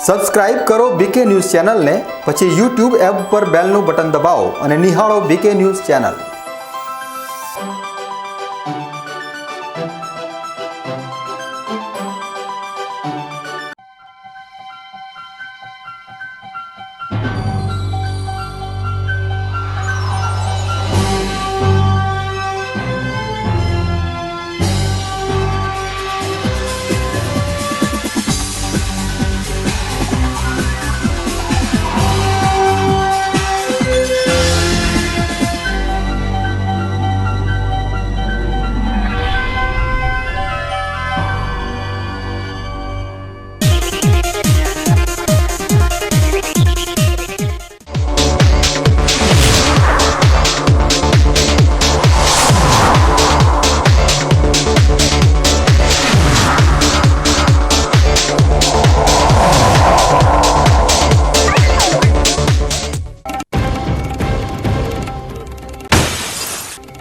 Subscribe કરો બીકે news ચેનલને, પછી YouTube એપ પર બેલનું બટન દબાવો અને નિહાળો બીકે ન્યૂઝ ચેનલ.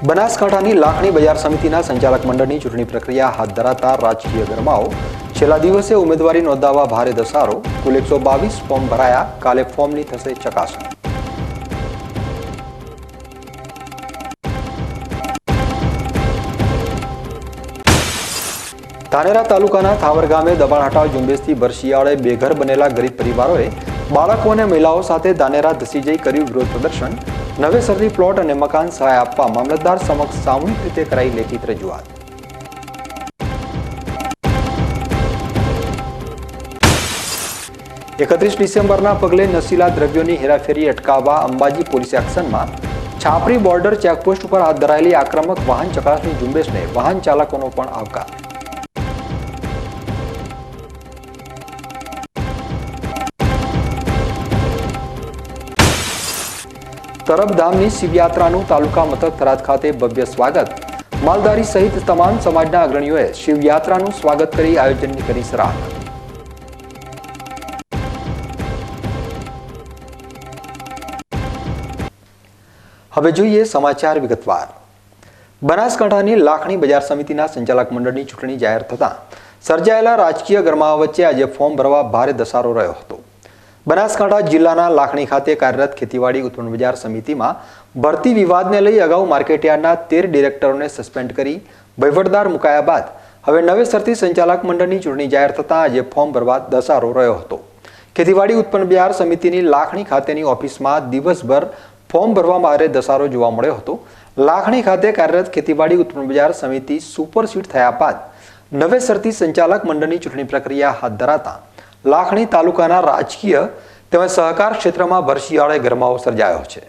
બનાસકાંઠાની લાખણી બજાર સમિતિના સંચાલક મંડળની ચૂંટણી પ્રક્રિયા હાથ ધરાતા રાજકીય ગરમાવો. છેલ્લા દિવસે ઉમેદવારી નોંધાવવા ભારે ધસારો. કુલ 122 ફોર્મ ભરાયા. કાલે ફોર્મની થશે ચકાસણી. ધાનેરા તાલુકાના થાવર ગામે દબાણ હટાવ ઝુંબેશથી ભર શિયાળે બેઘર બનેલા ગરીબ પરિવારોએ બાળકો અને મહિલાઓ સાથે ધાનેરા ધસી જઈ કર્યું વિરોધ પ્રદર્શન. નવેસરથી પ્લોટ અને મકાન સહાય આપવા મામલતદાર સમક્ષ સામૂહિક રીતે કરાઈ લેખિત રજૂઆત. 31 ડિસેમ્બરના પગલે નશીલા દ્રવ્યોની હેરાફેરી અટકાવવા Ambaji police એક્શનમાં. Chhapri border checkpost ઉપર હાથ ધરાયેલી આક્રમક વાહન ચકાસણી ઝુંબેશને વાહન ચાલકોનો પણ આવકાર. તરબધામની શિવયાત્રાનું તાલુકા મથક થરાદ ખાતે ભવ્ય સ્વાગત. માલધારી સહિત તમામ સમાજના અગ્રણીઓએ શિવયાત્રાનું સ્વાગત કરી આયોજનની કરી સરાહના. હવે જોઈએ સમાચાર વિગતવાર. બનાસકાંઠાની લાખણી બજાર સમિતિના સંચાલક મંડળની ચૂંટણી જાહેર થતાં સર્જાયેલા રાજકીય ગરમાવા વચ્ચે આજે ફોર્મ ભરવા ભારે ધસારો રહ્યો હતો. બનાસકાંઠા જિલ્લાના લાખણી ખાતે કાર્યરત ખેતીવાડી ઉત્પન્ન બજાર સમિતિમાં ભરતી વિવાદને લઈ અગાઉ માર્કેટયાર્ડના 13 ડિરેક્ટરોને સસ્પેન્ડ કરી વહીવટદાર મુકાયા બાદ હવે નવેસરથી સંચાલક મંડળની ચૂંટણી જાહેર થતાં આજે ફોર્મ ભરવા ધસારો રહ્યો હતો. ખેતીવાડી ઉત્પન્ન બજાર સમિતિની લાખણી ખાતેની ઓફિસમાં દિવસભર ફોર્મ ભરવા ભારે ધસારો જોવા મળ્યો હતો. લાખણી ખાતે કાર્યરત ખેતીવાડી ઉત્પન્ન બજાર સમિતિ સુપરસીડ થયા બાદ નવેસરથી સંચાલક મંડળની ચૂંટણી પ્રક્રિયા હાથ ધરાતા લાખણી તાલુકાના રાજકીય તેમજ સહકાર ક્ષેત્રમાં ભર શિયાળે ગરમાવો સર્જાયો છે.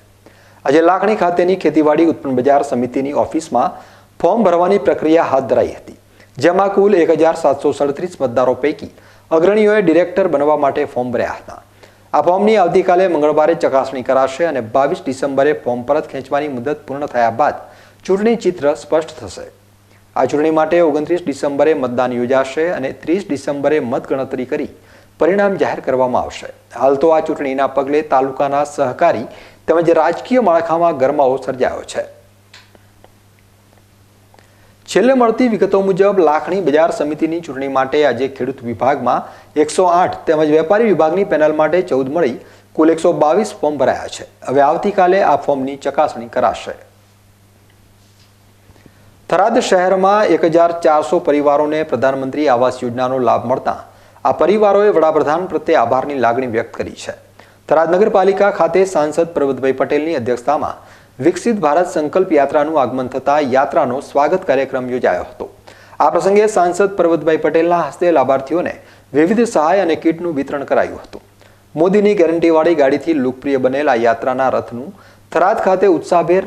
આજે લાખણી ખાતેની ખેતીવાડી ઉત્પન્ન બજાર સમિતિની ઓફિસમાં ફોર્મ ભરવાની પ્રક્રિયા હાથ ધરાઈ હતી, જેમાં કુલ 1737 મતદારો પૈકી અગ્રણીઓએ ડિરેક્ટર બનવા માટે ફોર્મ ભર્યા હતા. આ ફોર્મની આવતીકાલે મંગળવારે ચકાસણી કરાશે અને 22 ડિસેમ્બરે ફોર્મ પરત ખેંચવાની મુદત પૂર્ણ થયા બાદ ચૂંટણી ચિત્ર સ્પષ્ટ થશે. આ ચૂંટણી માટે 29 ડિસેમ્બરે મતદાન યોજાશે અને 30 ડિસેમ્બરે મતગણતરી કરી પરિણામ જાહેર કરવામાં આવશે. હાલ તો આ ચૂંટણીના પગલે તાલુકાના સહકારી તેમજ રાજકીય માળખામાં ગરમાવો સર્જાયો છે. છેલ્લે મળતી વિગતો મુજબ લાખણી બજાર સમિતિની ચૂંટણી માટે આજે ખેડૂત વિભાગમાં 108 તેમજ વેપારી વિભાગની પેનલ માટે 14 મળી કુલ 122 ફોર્મ ભરાયા છે. હવે આવતીકાલે આ ફોર્મની ચકાસણી કરાશે. થરાદ શહેરમાં 1400 પરિવારોને પ્રધાનમંત્રી આવાસ યોજનાનો લાભ મળતા આ પરિવારોએ વડાપ્રધાન પ્રત્યે આભારની લાગણી વ્યક્ત કરી છે. થરાદ નગરપાલિકા ખાતે સાંસદ પરબતભાઈ પટેલની અધ્યક્ષતામાં વિકસિત ભારત સંકલ્પ યાત્રાનું આગમન થતાં યાત્રાનો સ્વાગત કાર્યક્રમ યોજાયો હતો. આ પ્રસંગે સાંસદ પરબતભાઈ પટેલના હસ્તે લાભાર્થીઓને વિવિધ સહાય અને કીટનું વિતરણ કરાયું હતું. મોદીની ગેરંટીવાળી ગાડીથી લોકપ્રિય બનેલા યાત્રાના રથનું થરાદ ખાતે ઉત્સાહભેર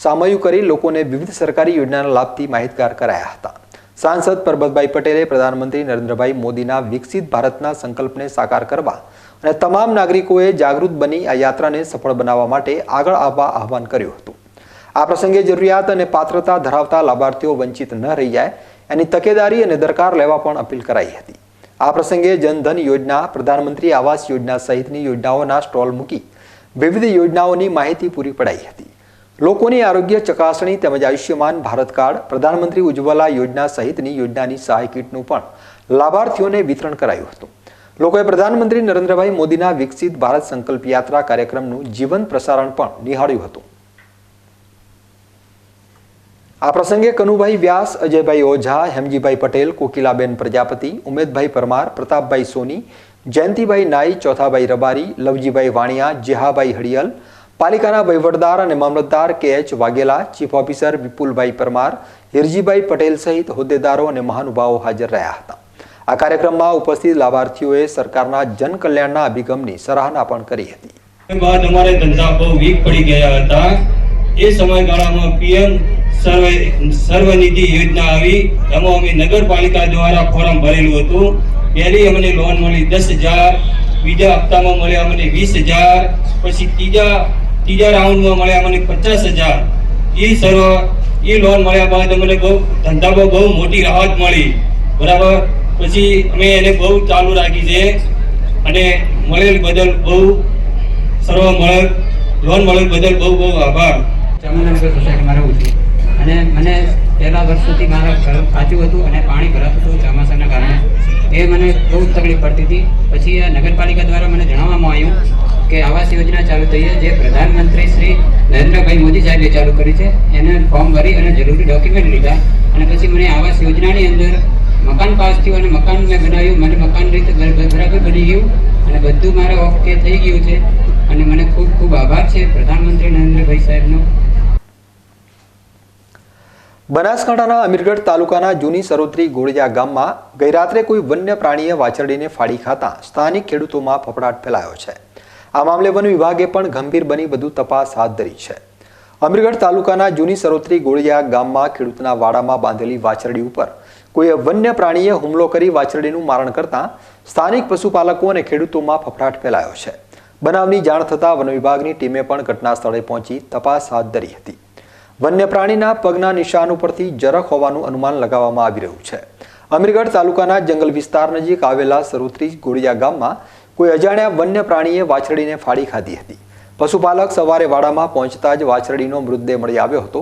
સામયું કરી લોકોને વિવિધ સરકારી યોજનાના લાભથી માહિતગાર કરાયા હતા. સાંસદ પરબતભાઈ પટેલે પ્રધાનમંત્રી નરેન્દ્રભાઈ મોદીના વિકસિત ભારતના સંકલ્પને સાકાર કરવા અને તમામ નાગરિકોએ જાગૃત બની આ યાત્રાને સફળ બનાવવા માટે આગળ આવવા આહવાન કર્યું હતું. આ પ્રસંગે જરૂરિયાત અને પાત્રતા ધરાવતા લાભાર્થીઓ વંચિત ન રહી જાય એની તકેદારી અને દરકાર લેવા પણ અપીલ કરાઈ હતી. આ પ્રસંગે જનધન યોજના, પ્રધાનમંત્રી આવાસ યોજના સહિતની યોજનાઓના સ્ટોલ મૂકી વિવિધ યોજનાઓની માહિતી પૂરી પડાઈ હતી. લોકોની આરોગ્ય ચકાસણી તેમજ આયુષ્યમાન ભારત કાર્ડ, પ્રધાનમંત્રી ઉજ્જવલા યોજના સહિતની યોજનાની સહાય કીટનું પણ લાભાર્થીઓને વિતરણ કરાયું હતું. લોકોએ પ્રધાનમંત્રી નરેન્દ્રભાઈ મોદીના વિકસિત ભારત સંકલ્પ યાત્રા કાર્યક્રમનું જીવંત પ્રસારણ પણ નિહાળ્યું હતું। આ પ્રસંગે કનુભાઈ વ્યાસ, અજયભાઈ ઓઝા, હેમજીભાઈ પટેલ, કોકિલાબેન પ્રજાપતિ, ઉમેદભાઈ પરમાર, પ્રતાપભાઈ સોની, જયંતિભાઈ નાઈ, ચોથાભાઈ રબારી, લવજીભાઈ વાણિયા, જેહાભાઈ હડિયલ, પાલિકાના વહીવટદાર અને મામલતદાર કે.એચ. વાઘેલા, ચીફ ઓફિસર વિપુલભાઈ પરમાર, હિરજીભાઈ પટેલ સહિત હોદ્દેદારો અને મહાનુભાવો હાજર રહ્યા હતા। આ કાર્યક્રમમાં ઉપસ્થિત લાભાર્થીઓએ સરકારના જનકલ્યાણના અભિગમની સરાહના પણ કરી હતી। બાદ અમારે ધંધા બહુ વીક પડી ગયા હતા। એ સમયગાળામાં પીએમ સર્વનિધિ યોજના આવી, એમાં અમે નગરપાલિકા દ્વારા ફોર્મ ભરેલું હતું। પહેલી અમને લોન મળી 10,000, બીજા હપ્તામાં મળ્યા અમને 20,000, પછી ત્રીજા રાઉન્ડમાં મળ્યા અમને 50,000। એ લોન મળ્યા બાદ અમને બહુ ધંધામાં બહુ મોટી રાહત મળી, બરાબર। પછી અમે એને બહુ ચાલુ રાખી છે અને મળેલ બદલ બહુ લોન મળેલ બદલ બહુ બહુ આભાર। ચામુંડાનગર સોસાયટીમાં રહું છું અને મને પહેલા વર્ષોથી મારા ઘર કાચું હતું અને પાણી ભરાતું હતું ચોમાસાના કારણે। એ મને બહુ તકલીફ પડતી હતી। પછી આ નગરપાલિકા દ્વારા મને જણાવવામાં આવ્યું કે આવાસ યોજના ચાલુ થઈ છે, જે પ્રધાનમંત્રી શ્રી નરેન્દ્રભાઈ મોદી સાહેબે ચાલુ કરી છે। એને ફોર્મ ભરી અને જરૂરી ડોક્યુમેન્ટ લીધા અને પછી મને આવાસ યોજનાની અંદર મકાન પાસ થયું અને મકાન મેં બનાવ્યું। મને મકાન રીતે બરાબર બની ગયું અને બધું મારે ઓકે થઈ ગયું છે અને મને ખૂબ ખૂબ આભાર છે પ્રધાનમંત્રી નરેન્દ્રભાઈ સાહેબનો। બનાસકાંઠાના અમીરગઢ તાલુકાના જૂની સરોત્રી ગોળિયા ગામમાં ગઈ રાત્રે કોઈ વન્ય પ્રાણીએ વાછરડીને ફાડી ખાતા સ્થાનિક ખેડૂતોમાં ફફડાટ ફેલાયો છે। આ મામલે વન વિભાગે પણ ગંભીર બની વધુ તપાસ હાથ ધરી છે। અમીરગઢ તાલુકાના જૂની સરોત્રી ગોળિયા ગામમાં ખેડૂતના વાડામાં બાંધેલી વાછરડી ઉપર કોઈ વન્ય પ્રાણીએ હુમલો કરી વાછરડીનું મારણ કરતા સ્થાનિક પશુપાલકો અને ખેડૂતોમાં ફફડાટ ફેલાયો છે। બનાવની જાણ થતાં વન વિભાગની ટીમે પણ ઘટના સ્થળે પહોંચી તપાસ હાથ ધરી હતી। વન્ય પ્રાણીના પગના નિશાન ઉપરથી જરખ હોવાનું અનુમાન લગાવવામાં આવી રહ્યું છે। અમીરગઢ તાલુકાના જંગલ વિસ્તાર નજીક આવેલા સરોત્રી ગોળિયા ગામમાં કોઈ અજાણ્યા વન્ય પ્રાણીએ વાછરડીને ફાડી ખાધી હતી। પશુપાલક સવારે વાડામાં પહોંચતા જ વાછરડીનો મૃતદેહ મળી આવ્યો હતો।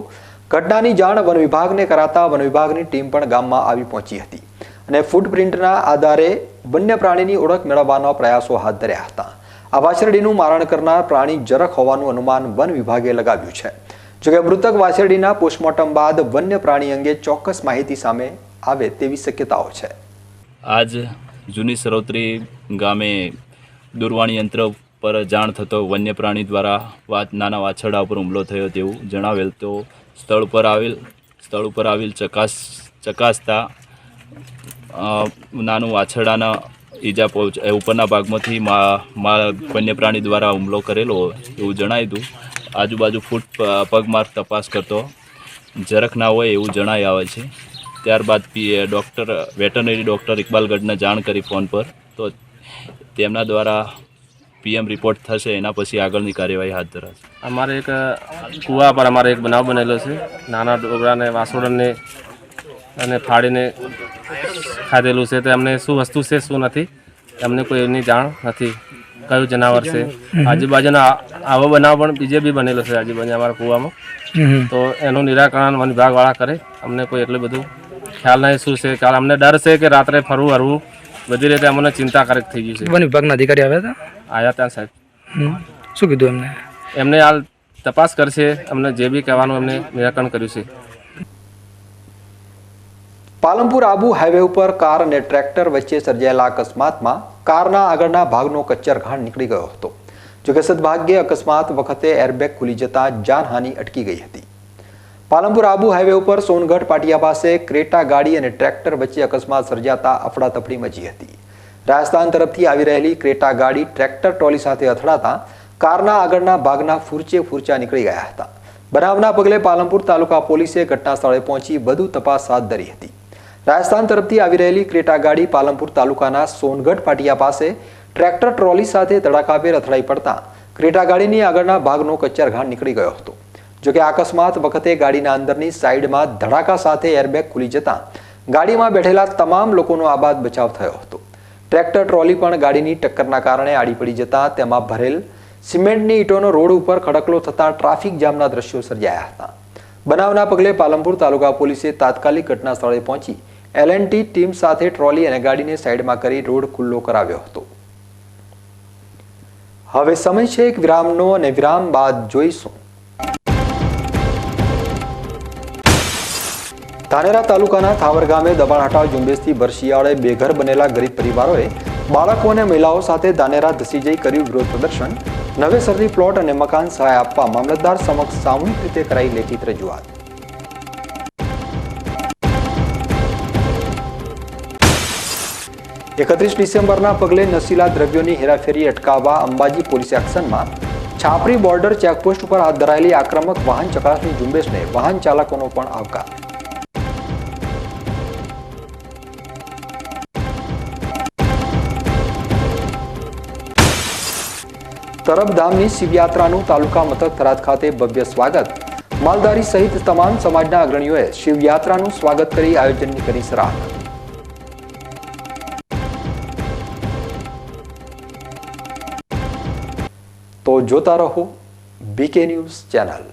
ઘટનાની જાણ વન વિભાગને કરાતા વન વિભાગની ટીમ પણ ગામમાં આવી પહોંચી હતી અને ફૂટપ્રિન્ટના આધારે વન્ય પ્રાણીની ઓળખ મેળવવાનો પ્રયાસો હાથ ધર્યા હતા। આ વાછરડીનું મારણ કરનાર પ્રાણી જરખ હોવાનું અનુમાન વન વિભાગે લગાવ્યું છે। જોકે મૃતક વાછરડીના પોસ્ટમોર્ટમ બાદ વન્ય પ્રાણી અંગે ચોક્કસ માહિતી સામે આવે તેવી શક્યતાઓ છે। આજ જૂની સરોત્રી ગામે દૂરવાણી યંત્ર પર જાણ થતો વન્ય પ્રાણી દ્વારા નાના વાછરડા ઉપર હુમલો થયો તેવું જણાવેલ તો સ્થળ ઉપર આવેલ ચકાસતા નાનું વાછરડાના ઈજા ઉપરના ભાગમાંથી વન્ય પ્રાણી દ્વારા હુમલો કરેલો એવું જણાવ્યું હતું। આજુબાજુ પગમાર્ક તપાસ કરતો જરખ ના હોય એવું જણાઈ આવે છે। ત્યારબાદ વેટરનરી ડૉક્ટર ઇકબાલગઢને જાણ કરી ફોન પર, તો તેમના દ્વારા પીએમ રિપોર્ટ થશે, એના પછી આગળની કાર્યવાહી હાથ ધરાશે। અમારે એક કૂવા પર અમારે એક બનાવ બનેલો છે। નાના ડોબરાને વાસોડને અને ફાડીને ખાધેલું છે। તો અમને શું વસ્તુ છે શું નથી અમને કોઈ એની જાણ નથી, કયું જનાવર છે। આજુબાજુના આવો બનાવ પણ બીજે બી બનેલો છે આજુબાજુ અમારા કૂવામાં। તો એનું નિરાકરણ વન વિભાગવાળા કરે। અમને કોઈ એટલું બધું ખ્યાલ નહીં શું છે, કારણ અમને ડર છે કે રાત્રે ફરવું હરવું બધી રીતે અમને ચિંતાકારક થઈ ગયું છે। વન વિભાગના અધિકારી આવ્યા હતા સાહેબ। શું કીધું એમને હાલ તપાસ કરશે, અમને જે બી કહેવાનું એમને નિરાકરણ કર્યું છે। પાલનપુર આબુ હાઈવે ઉપર કાર અને ટ્રેક્ટર વચ્ચે સર્જાયેલા અકસ્માતમાં કારના આગળના ભાગનો કચ્ચરઘાણ નીકળી ગયો હતો। જોકે સદભાગ્યે અકસ્માત વખતે એરબેગ ખુલી જતા જાનહાનિ અટકી ગઈ હતી। પાલનપુર આબુ હાઈવે ઉપર સોનગઢ પાટિયા પાસે ક્રેટા ગાડી અને ટ્રેક્ટર વચ્ચે અકસ્માત સર્જાતા અફડાતફડી મચી હતી। રાજસ્થાન તરફથી આવી રહેલી ક્રેટા ગાડી ટ્રેક્ટર ટ્રોલી સાથે અથડાતા કારના આગળના ભાગના ફૂરચા નીકળી ગયા હતા। બનાવના પગલે પાલનપુર તાલુકા પોલીસે ઘટના સ્થળે પહોંચી વધુ તપાસ હાથ ધરી હતી। રાજસ્થાન તરફથી આવી રહેલી ક્રેટા ગાડી પાલનપુર તાલુકાના સોનગઢ પાટિયા પાસે ટ્રેક્ટર ટ્રોલી સાથે ધડાકાભેર અથડાઈ પડતા ક્રેટા ગાડીની આગળના ભાગનો કચ્ચરઘાણ નીકળી ગયો હતો। જોકે અકસ્માત વખતે ગાડીના અંદરની સાઈડમાં ધડાકા સાથે એરબેગ ખુલી જતા ગાડીમાં બેઠેલા તમામ લોકોનો આબાદ બચાવ થયો હતો। ટ્રેક્ટર ટ્રોલી પણ ગાડીની ટક્કરના કારણે આડી પડી જતા તેમાં ભરેલ સિમેન્ટની ઈંટોનો રોડ ઉપર ખડકલો થતા ટ્રાફિક જામના દ્રશ્યો સર્જાયા હતા। બનાવના પગલે પાલનપુર તાલુકા પોલીસે તાત્કાલિક ઘટના સ્થળે પહોંચી L&T ટીમ સાથે ટ્રોલી અને ગાડીને સાઈડમાં કરી રોડ ખુલ્લો કરાવ્યો હતો। હવે સમય છે એક વિરામનો અને વિરામ બાદ જોઈશું ધાનેરા તાલુકાના થાવર ગામે દબાણ હટાવ ઝુંબેશથી ભર શિયાળે બેઘર બનેલા ગરીબ પરિવારોએ બાળકો અને મહિલાઓ સાથે ધાનેરા ધસી જઈ કર્યું વિરોધ પ્રદર્શન. નવેસરથી પ્લોટ અને મકાન સહાય આપવા મામલતદાર સમક્ષ સામૂહિક રીતે કરાઈ લેખિત રજૂઆત. 31 ડિસેમ્બરના પગલે નશીલા દ્રવ્યોની હેરાફેરી અટકાવવા Ambaji police એક્શનમાં Chhapri border checkpost ઉપર હાથ ધરાયેલી આક્રમક વાહન ચકાસણી ઝુંબેશને વાહન ચાલકોનો પણ આવકાર. તરફધામની શિવયાત્રાનું તાલુકા મથક થરાદ ખાતે ભવ્ય સ્વાગત. માલધારી સહિત તમામ સમાજના અગ્રણીઓએ શિવયાત્રાનું સ્વાગત કરી આયોજનની કરી સરાહના. તો જોતા રહો BK news channel.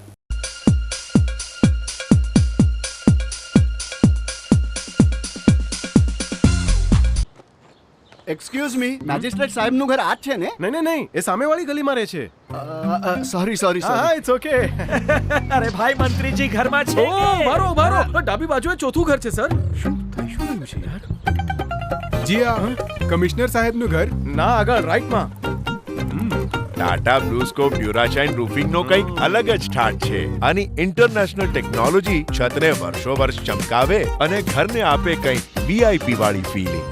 Excuse me, magistrate સાહેબનું ઘર આ જ છે ને? નહીં, એ સામેવાળી ગલીમાં રહે છે. સોરી હા, ઇટ્સ ઓકે. અરે ભાઈ, મંત્રીજી ઘરમાં છે. ઓ મારો ડાબી બાજુએ ચોથું ઘર છે સર. શું થયું છે યાર? જી હા, કમિશનર સાહેબનું ઘર ના આગળ રાઈટમાં. ટાટા બ્લુસ્કોપ ડ્યુરાશાઇન રૂફિંગનો કંઈક અલગ જ ઠાઠ છે. આની ઇન્ટરનેશનલ ટેકનોલોજી છતને વર્ષો વર્ષ ચમકાવે અને ઘરને આપે કંઈક વીઆઈપી વાળી ફીલિંગ.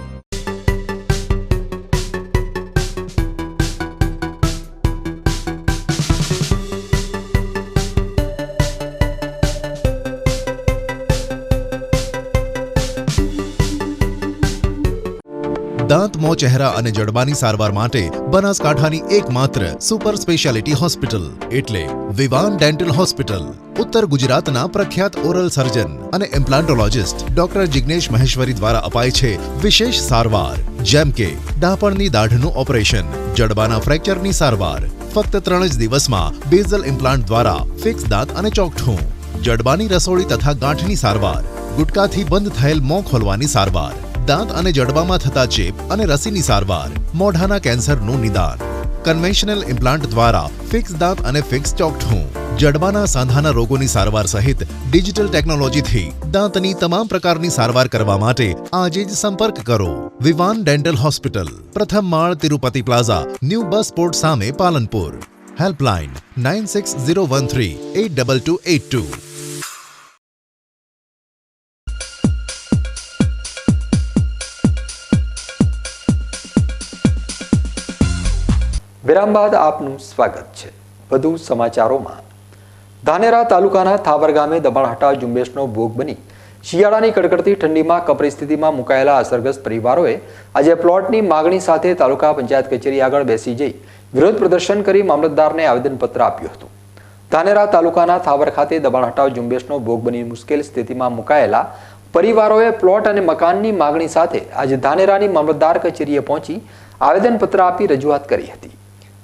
દાંત, મોં, ચહેરા અને જડબાની સારવાર માટે બનાસકાંઠાની એકમાત્ર સુપર સ્પેશિયાલિટી હોસ્પિટલ એટલે વિવાન ડેન્ટલ હોસ્પિટલ. ઉત્તર ગુજરાતના પ્રખ્યાત ઓરલ સર્જન અને ઇમ્પ્લાન્ટોલોજિસ્ટ ડોક્ટર જિગ્નેશ મહેશ્વરી દ્વારા અપાય છે વિશેષ સારવાર, જેમ કે ડાપણની દાઢનું ઓપરેશન, જડબાના ફ્રેક્ચરની સારવાર. ફક્ત 3 જ દિવસમાં બેઝલ ઇમ્પ્લાન્ટ દ્વારા ફિક્સ દાંત અને ચોકઠું, જડબાની રસોળી તથા ગાંઠની સારવાર, ગુટકાથી બંધ થયેલ મોં ખોલવાની સારવાર, દાંત અને જડબામાં થતા ચેપ અને રસીની સારવાર, મોઢાના કેન્સરનું નિદાન. કન્વેન્શનલ ઇમ્પ્લાન્ટ દ્વારા ફિક્સ દાંત અને ફિક્સ ચોકઠું, જડબાના સાંધાના રોગોની સારવાર સહિત ડિજિટલ ટેકનોલોજીથી દાંતની તમામ પ્રકારની સારવાર કરવા માટે આજે જ સંપર્ક કરો. વિવાન ડેન્ટલ હોસ્પિટલ, પ્રથમ માળ, તિરુપતિ પ્લાઝા, ન્યૂ બસ પોર્ટ સામે, પાલનપુર. હેલ્પલાઇન 9601382282. વિરામ બાદ આપનું સ્વાગત છે. વધુ સમાચારોમાં ધાનેરા તાલુકાના થાવર ગામે દબાણ હટાવ ઝુંબેશનો ભોગ બની શિયાળાની કડકડતી ઠંડીમાં કપરી સ્થિતિમાં મુકાયેલા અસરગ્રસ્ત પરિવારોએ આજે પ્લોટની માગણી સાથે તાલુકા પંચાયત કચેરી આગળ બેસી જઈ વિરોધ પ્રદર્શન કરી મામલતદારને આવેદનપત્ર આપ્યું હતું. ધાનેરા તાલુકાના થાવર ખાતે દબાણ હટાવ ઝુંબેશનો ભોગ બની મુશ્કેલ સ્થિતિમાં મુકાયેલા પરિવારોએ પ્લોટ અને મકાનની માગણી સાથે આજે ધાનેરાની મામલતદાર કચેરીએ પહોંચી આવેદનપત્ર આપી રજૂઆત કરી હતી.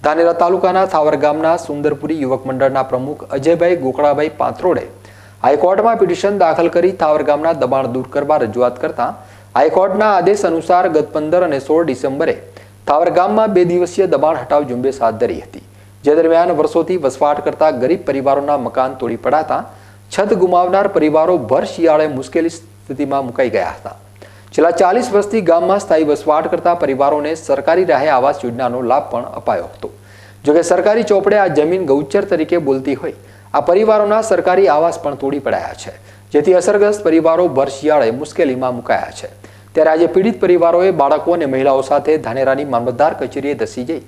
ધાનેરા તાલુકાના થાવર ગામના સુંદરપુરી યુવક મંડળના પ્રમુખ અજયભાઈ ગોકળાભાઈ પાંત્રોડે હાઈકોર્ટમાં પિટિશન દાખલ કરી થાવર ગામના દબાણ દૂર કરવા રજૂઆત કરતા હાઈકોર્ટના આદેશ અનુસાર ગત 15 અને 16 ડિસેમ્બરે થાવર ગામમાં 2 દિવસીય દબાણ હટાવ ઝુંબેશ હાથ ધરી હતી. જે દરમિયાન વર્ષોથી વસવાટ કરતા ગરીબ પરિવારોના મકાન તોડી પડાતા છત ગુમાવનાર પરિવારો ભર શિયાળે મુશ્કેલી સ્થિતિમાં મુકાઈ ગયા હતા. છેલ્લા 40 વર્ષથી ગામમાં સ્થાયી વસવાટ કરતા પરિવારોને સરકારી રાહે આવાસ યોજનાનો લાભ પણ અપાયો હતો. જોકે સરકારી ચોપડે આ જમીન ગૌચર તરીકે બોલતી હોય આ પરિવારોના સરકારી આવાસ પણ તોડી પડાયા છે, જેથી અસરગ્રસ્ત પરિવારો ભર શિયાળે મુશ્કેલીમાં મુકાયા છે. ત્યારે આજે પીડિત પરિવારોએ બાળકો અને મહિલાઓ સાથે ધાનેરાની મામલતદાર કચેરીએ ધસી જઈ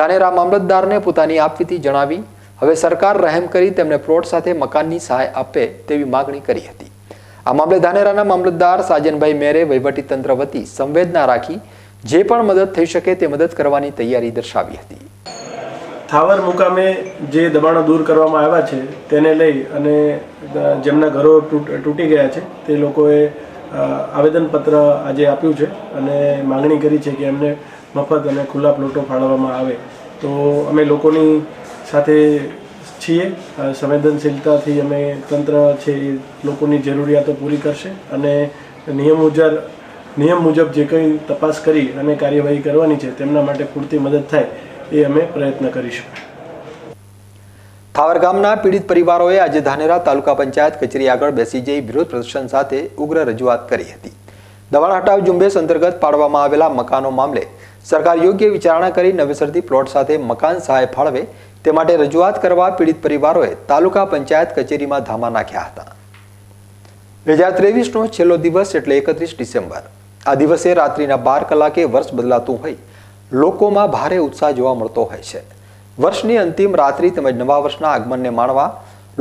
ધાનેરા મામલતદારને પોતાની આપવીતી જણાવી હવે સરકાર રહેમ કરી તેમને પ્લોટ સાથે મકાનની સહાય આપે તેવી માગણી કરી હતી. આ મામલે ધાનેરાના મામલતદાર સાજનભાઈ મેરે વહીવટીતંત્ર વતી સંવેદના રાખી જે પણ મદદ થઈ શકે તે મદદ કરવાની તૈયારી દર્શાવી હતી. થાવર મુકામે જે દબાણો દૂર કરવામાં આવ્યા છે તેને લઈ અને જેમના ઘરો તૂટી ગયા છે તે લોકોએ આવેદનપત્ર આજે આપ્યું છે અને માગણી કરી છે કે એમને મફત અને ખુલ્લા પ્લોટો ફાળવવામાં આવે. તો અમે લોકોની સાથે છીએ. સંવેદનશીલતાથી અમે તંત્ર છે એ લોકોની જરૂરિયાતો પૂરી કરશે અને નિયમ મુજબ જે કંઈ તપાસ કરી અને કાર્યવાહી કરવાની છે તેમના માટે પૂરતી મદદ થાય એ અમે પ્રયત્ન કરીશું. થાવર ગામના પીડિત પરિવારોએ આજે ધાનેરા તાલુકા પંચાયત કચેરી આગળ બેસી જઈ વિરોધ પ્રદર્શન સાથે ઉગ્ર રજૂઆત કરી હતી. દબાણ હટાવ ઝુંબેશ અંતર્ગત પાડવામાં આવેલા મકાનો મામલે સરકાર યોગ્ય વિચારણા કરી નવેસરથી પ્લોટ સાથે મકાન સહાય ફાળવે તે માટે રજૂઆત કરવા પીડિત પરિવારોએ તાલુકા પંચાયત કચેરીમાં ધામા નાખ્યા હતા. 2023નો છેલ્લો દિવસ એટલે 31 ડિસેમ્બર. આ દિવસે રાત્રિના 12 કલાકે વર્ષ બદલાતું હોય લોકોમાં ભારે ઉત્સાહ જોવા મળતો હોય છે. વર્ષની અંતિમ રાત્રિ તેમજ નવા વર્ષના આગમનને માણવા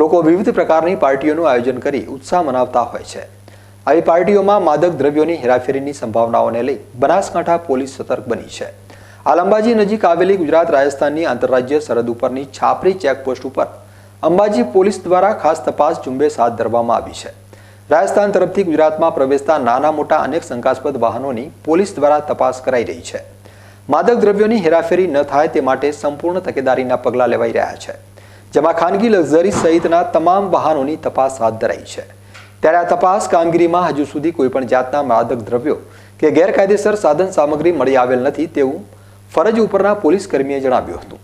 લોકો વિવિધ પ્રકારની પાર્ટીઓનું આયોજન કરી ઉત્સાહ મનાવતા હોય છે. આવી પાર્ટીઓમાં માદક દ્રવ્યોની હેરાફેરીની સંભાવનાઓને લઈ બનાસકાંઠા પોલીસ સતર્ક બની છે. હાલ અંબાજી નજીક આવેલી ગુજરાત રાજસ્થાનની આંતરરાજ્ય સરહદ ઉપરની છાપરી ચેકપોસ્ટ ઉપર અંબાજી પોલીસ દ્વારા ખાસ તપાસ ઝુંબેશ હાથ ધરવામાં આવી છે. રાજસ્થાન તરફથી ગુજરાતમાં પ્રવેશતા નાના મોટા અનેક શંકાસ્પદ વાહનોની પોલીસ દ્વારા તપાસ કરાઈ રહી છે. માદક દ્રવ્યોની હેરાફેરી ન થાય તે માટે સંપૂર્ણ તકેદારીના પગલાં લેવાઈ રહ્યા છે, જેમાં ખાનગી લક્ઝરી સહિતના તમામ વાહનોની તપાસ હાથ ધરાઈ છે. ત્યારે આ તપાસ કામગીરીમાં હજુ સુધી કોઈપણ જાતના માદક દ્રવ્યો કે ગેરકાયદેસર સાધન સામગ્રી મળી આવેલ નથી તેવું ફરજ ઉપરના પોલીસ કર્મીએ જણાવ્યું હતું.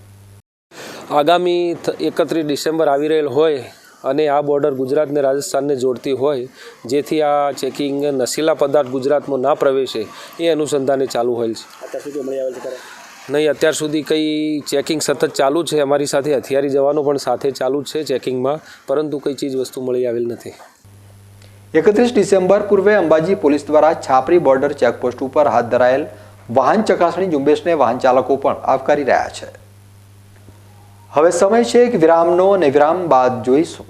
આગામી 31 ડિસેમ્બર આવી રહેલ હોય અને આ બોર્ડર ગુજરાત ને રાજસ્થાનને જોડતી હોય, જેથી આ ચેકિંગ નશીલા પદાર્થ ગુજરાતમાં ના પ્રવેશે એ અનુસંધાને ચાલુ હોય છે. નહીં, અત્યાર સુધી કંઈ ચેકિંગ સતત ચાલુ છે. અમારી સાથે હથિયારી જવાનો પણ સાથે ચાલુ જ છે ચેકિંગમાં, પરંતુ કઈ ચીજ વસ્તુ મળી આવેલ નથી. 31 ડિસેમ્બર પૂર્વે અંબાજી પોલીસ દ્વારા છાપરી બોર્ડર ચેકપોસ્ટ ઉપર હાથ ધરાયેલ વાહન ચકાસણી ઝુંબેશને વાહન ચાલકો પણ આવકારી રહ્યા છે. હવે સમય છે એક વિરામનો અને વિરામ બાદ જોઈશું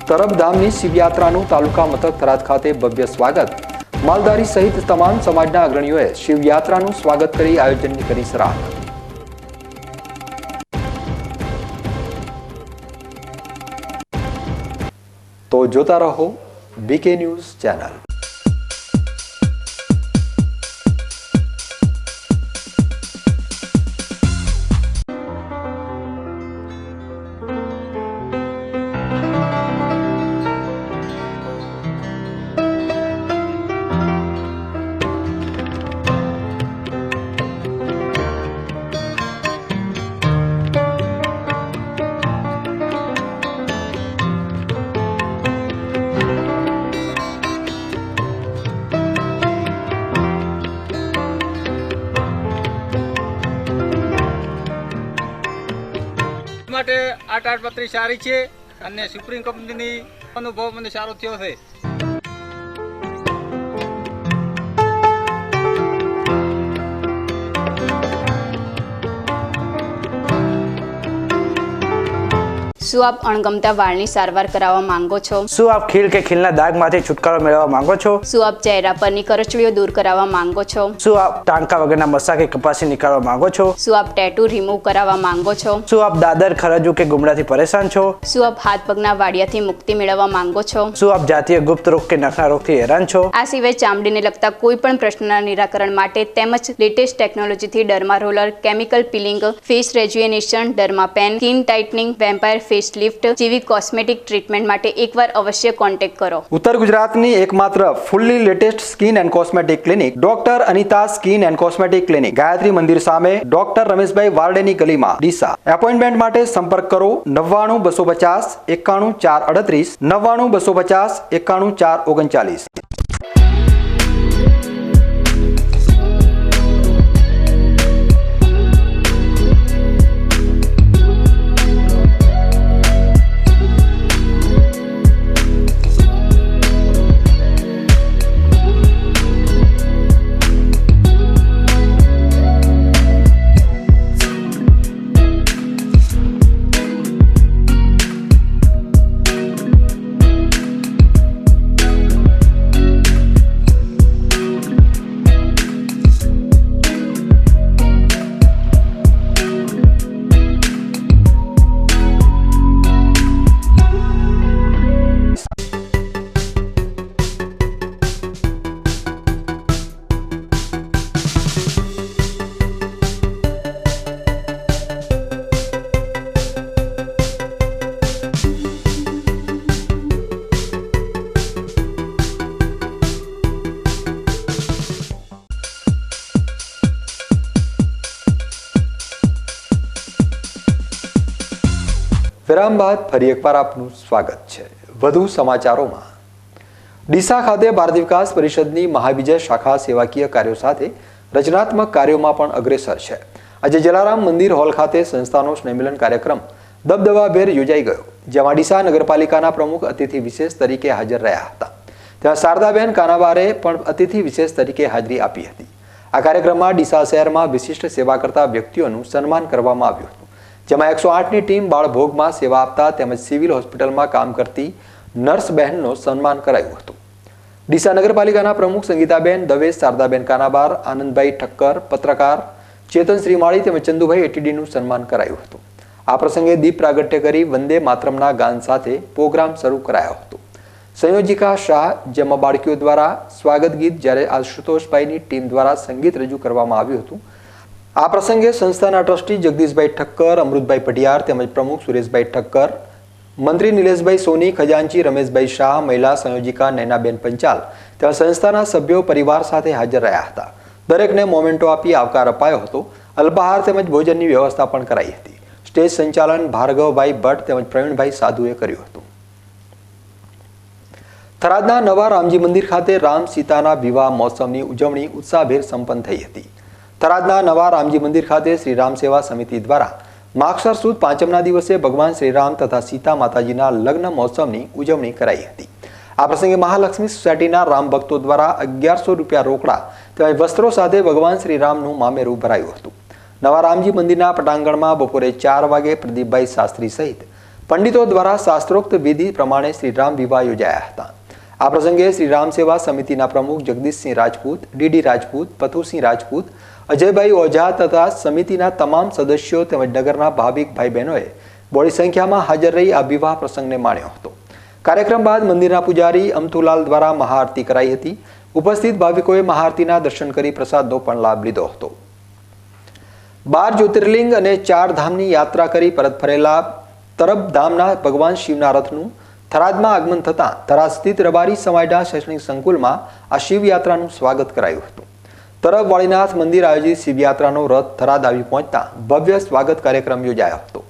તરફધામની શિવયાત્રાનું તાલુકા મથક થરાદ ખાતે ભવ્ય સ્વાગત. માલધારી સહિત તમામ સમાજના અગ્રણીઓએ શિવયાત્રાનું સ્વાગત કરી આયોજનની કરી સરાહના. તો જોતા રહો બીકે ન્યૂઝ ચેનલ. માટે આ તાડપત્રી સારી છે અને સુપ્રીમ કંપનીની અનુભવ મને સારો થયો છે. શું આપ અણગમતા વાળની સારવાર કરાવવા માંગો છો? શું આપ ખીલ કે ખીલના દાગમાંથી છુટકારો મેળવવા માંગો છો? શું આપ ચહેરા પરની કરચલીઓ દૂર કરાવવા માંગો છો? શું આપ ટાંકા વગરના મસા કે કપાસી નીકાળવા માંગો છો? શું આપ ટેટુ રિમૂવ કરાવવા માંગો છો? શું આપ દાદર ખરજુ કે ગુમડાથી પરેશાન છો? શું આપ હાથ પગના વાડિયાથી મુક્તિ મેળવવા માંગો છો? શું આપ જાતીય ગુપ્ત રોગ કે નખના રોગથી હેરાન છો? આ સિવાય ચામડીને લગતા કોઈ પણ પ્રશ્નના નિરાકરણ માટે તેમજ લેટેસ્ટ ટેકનોલોજીથી derma roller, chemical peeling, face rejuvenation, derma pen, skin tightening, vampire face lift જેવી કોસ્મેટિક ટ્રીટમેન્ટ માટે એકવાર અવશ્ય કોન્ટેક્ટ કરો. ઉત્તર ગુજરાતની એકમાત્ર fully latest skin and cosmetic clinic doctor Anita skin and cosmetic clinic, Gayatri Mandir સામે, ડોક્ટર રમેશભાઈ વારડેની ગલીમાં, ડીસા. એપોઇન્ટમેન્ટ માટે સંપર્ક કરો 99 250 91 438 99 250 91 439. વિરામ બાદ ફરી એકવાર આપનું સ્વાગત છે. વધુ સમાચારોમાં ડીસા ખાતે ભારત વિકાસ પરિષદની મહાવિજય શાખા સેવાકીય કાર્યો સાથે રચનાત્મક કાર્યોમાં પણ અગ્રેસર છે. આજે જલારામ મંદિર હોલ ખાતે સંસ્થાનો સ્નેહમિલન કાર્યક્રમ દબદબાભેર યોજાઈ ગયો, જેમાં ડીસા નગરપાલિકાના પ્રમુખ અતિથિ વિશેષ તરીકે હાજર રહ્યા હતા. ત્યાં શારદાબેન કાનાબારે પણ અતિથિ વિશેષ તરીકે હાજરી આપી હતી. આ કાર્યક્રમમાં ડીસા શહેરમાં વિશિષ્ટ સેવા કરતા વ્યક્તિઓનું સન્માન કરવામાં આવ્યું હતું, જેમાં 108ની ટીમ બાળભોગમાં સેવા આપતા તેમજ સિવિલ હોસ્પિટલમાં કામ કરતી નર્સ બહેનનું સન્માન કરાયું હતું. ડીસા નગરપાલિકાના પ્રમુખ સંગીતાબેન દવે, શારદાબેન કાનાબાર, આનંદભાઈ ઠક્કર, પત્રકાર ચેતન શ્રીમાળી તેમજ ચંદુભાઈ એટીડીનું સન્માન કરાયું હતું. આ પ્રસંગે દીપ પ્રાગટ્ય કરી વંદે માતરમના ગાન સાથે પ્રોગ્રામ શરૂ કરાયો હતો. સંયોજિકા શાહ, જેમાં બાળકીઓ દ્વારા સ્વાગત ગીત, જ્યારે આશુતોષભાઈની ટીમ દ્વારા સંગીત રજૂ કરવામાં આવ્યું હતું. આ પ્રસંગે સંસ્થાના ટ્રસ્ટી જગદીશભાઈ ઠક્કર, અમૃતભાઈ પઢિયાર તેમજ પ્રમુખ સુરેશભાઈ ઠક્કર, મંત્રી નિલેશભાઈ સોની, ખજાનચી રમેશભાઈ શાહ, મહિલા સંયોજિકા નૈનાબેન પંચાલ તેમજ સંસ્થાના સભ્યો પરિવાર સાથે હાજર રહ્યા હતા. દરેકને મોમેન્ટો આપી આવકાર અપાયો હતો. અલ્પાહાર તેમજ ભોજનની વ્યવસ્થા પણ કરાઈ હતી. સ્ટેજ સંચાલન ભાર્ગવભાઈ ભટ્ટ તેમજ પ્રવીણભાઈ સાધુએ કર્યું હતું. થરાદના નવા રામજી મંદિર ખાતે રામ સીતાના વિવાહ મહોત્સવની ઉજવણી ઉત્સાહભેર સંપન્ન થઈ હતી. થરાદના નવા રામજી મંદિર ખાતે શ્રી રામ સેવા સમિતિ દ્વારા માગસર સુદ પાંચમના દિવસે ભગવાન શ્રીરામ તથા સીતા માતાજીના લગ્ન મહોત્સવની ઉજવણી કરાઈ હતી. આ પ્રસંગે મહાલક્ષ્મી સોસાયટીના રામ ભક્તો દ્વારા 1100 રૂપિયા રોકડા તેમજ વસ્ત્રો સાથે ભગવાન શ્રીરામનું મામેરું ભરાયું હતું. નવા રામજી મંદિરના પટાંગણમાં બપોરે 4 વાગે પ્રદીપભાઈ શાસ્ત્રી સહિત પંડિતો દ્વારા શાસ્ત્રોક્ત વિધિ પ્રમાણે શ્રીરામ વિવાહ યોજાયા હતા. આ પ્રસંગે શ્રી રામ સેવા સમિતિના પ્રમુખ જગદીશસિંહ રાજપૂત, ડીડી રાજપૂત, પથુસિંહ રાજપૂત, અજયભાઈ ઓઝા તથા સમિતિના તમામ સદસ્યો તેમજ નગરના ભાવિક ભાઈ બહેનોએ બોડી સંખ્યામાં હાજર રહી આ વિવાહ પ્રસંગને માણ્યો હતો. કાર્યક્રમ બાદ મંદિરના પૂજારી અમથુલાલ દ્વારા મહાઆરતી કરાઈ હતી. ઉપસ્થિત ભાવિકોએ મહાઆરતીના દર્શન કરી પ્રસાદનો પણ લાભ લીધો હતો. 12 જ્યોતિર્લિંગ અને 4 ધામની યાત્રા કરી પરત ફરેલા તરબધામના ભગવાન શિવના રથનું થરાદમાં આગમન થતાં થરાદ સ્થિત રબારી સમાજના શૈક્ષણિક સંકુલમાં આ શિવયાત્રાનું સ્વાગત કરાયું હતું. તરબ વાળીનાથ મંદિર આયોજિત શિવયાત્રાનો રથ થરાદ આવી પહોંચતા ભવ્ય સ્વાગત કાર્યક્રમ યોજાયો હતો.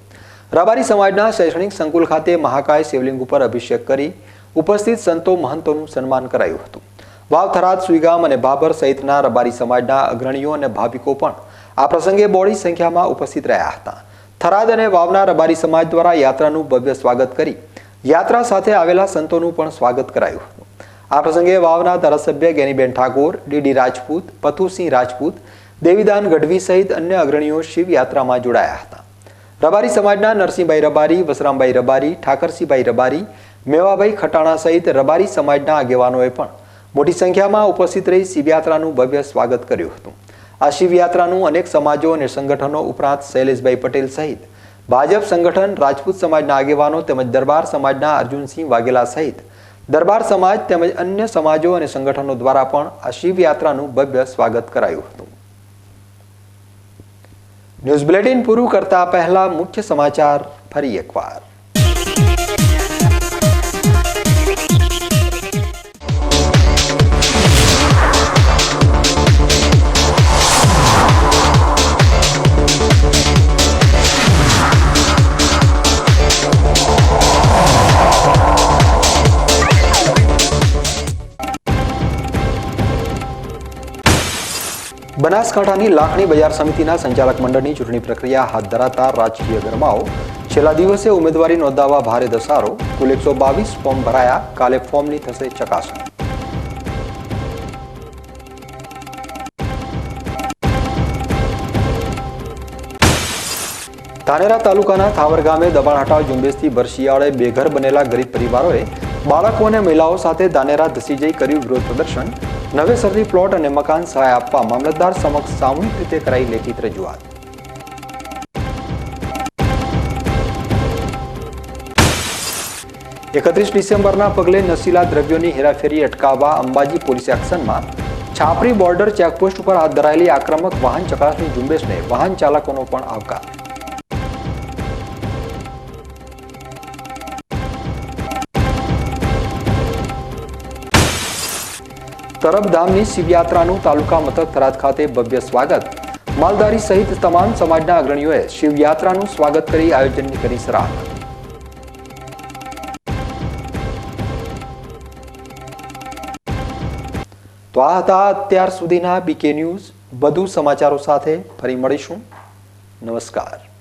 રબારી સમાજના શૈક્ષણિક સંકુલ ખાતે મહાકાય શિવલિંગ ઉપર અભિષેક કરી ઉપસ્થિત સંતો મહંતોનું સન્માન કરાયું હતું. વાવ, થરાદ, સુઈગામ અને ભાભર સહિતના રબારી સમાજના અગ્રણીઓ અને ભાવિકો પણ આ પ્રસંગે બોડી સંખ્યામાં ઉપસ્થિત રહ્યા હતા. થરાદ અને વાવના રબારી સમાજ દ્વારા યાત્રાનું ભવ્ય સ્વાગત કરી યાત્રા સાથે આવેલા સંતોનું પણ સ્વાગત કરાયું હતું. આ પ્રસંગે વાવના ધારાસભ્ય જ્ઞાનીબેન ઠાકોર, ડીડી રાજપૂત, પથુસિંહ રાજપૂત, દેવીદાન ગઢવી સહિત અન્ય અગ્રણીઓ શિવયાત્રામાં જોડાયા હતા. રબારી સમાજના નરસિંહભાઈ રબારી, વસરામભાઈ રબારી, ઠાકરસિંહભાઈ રબારી, મેવાભાઈ ખટાણા સહિત રબારી સમાજના આગેવાનોએ પણ મોટી સંખ્યામાં ઉપસ્થિત રહી શિવયાત્રાનું ભવ્ય સ્વાગત કર્યું હતું. આ શિવયાત્રાનું અનેક સમાજો અને સંગઠનો ઉપરાંત શૈલેષભાઈ પટેલ સહિત ભાજપ સંગઠન, રાજપૂત સમાજના આગેવાનો તેમજ દરબાર સમાજના અર્જુનસિંહ વાઘેલા સહિત દરબાર સમાજ તેમજ અન્ય સમાજો અને સંગઠનો દ્વારા પણ આ શિવયાત્રાનું ભવ્ય સ્વાગત કરાયું હતું. ન્યૂઝ બુલેટિન પૂરું કરતા પહેલા મુખ્ય સમાચાર ફરી એકવાર. બનાસકાંઠાની લાખણી બજાર સમિતિના સંચાલક મંડળની ચૂંટણી પ્રક્રિયા હાથ ધરાતા રાજકીય ગરમાવો. છેલ્લા દિવસે ઉમેદવારી નોંધાવવા ભારે ધસારો. કુલ 122 ફોર્મ ભરાયા. કાલે ફોર્મની થશે ચકાસણી. ધાનેરા તાલુકાના થાવર ગામે દબાણ હટાવ ઝુંબેશથી ભર શિયાળે બેઘર બનેલા ગરીબ પરિવારોએ બાળકો અને મહિલાઓ સાથે ધાનેરા ધસી જઈ કર્યું વિરોધ પ્રદર્શન. નવેસરથી પ્લોટ અને મકાન સહાય આપવા મામલતદાર સમક્ષ સામૂહિક રીતે કરાઈ લેખિત રજૂઆત. 31 ડિસેમ્બરના પગલે નશીલા દ્રવ્યોની હેરાફેરી અટકાવવા Ambaji police એક્શનમાં. Chhapri border checkpost ઉપર હાથ ધરાયેલી આક્રમક વાહન ચકાસણી ઝુંબેશને વાહન ચાલકોનો પણ આવકાર. તરબધામની શિવયાત્રાનું તાલુકા મથક થરાદ ખાતે ભવ્ય સ્વાગત. માલધારી સહિત તમામ સમાજના અગ્રણીઓએ શિવયાત્રાનું સ્વાગત કરી આયોજનની કરી સરાહના. તો આ હતા અત્યાર સુધીના બીકે ન્યૂઝ. વધુ સમાચારો સાથે ફરી મળીશું. નમસ્કાર.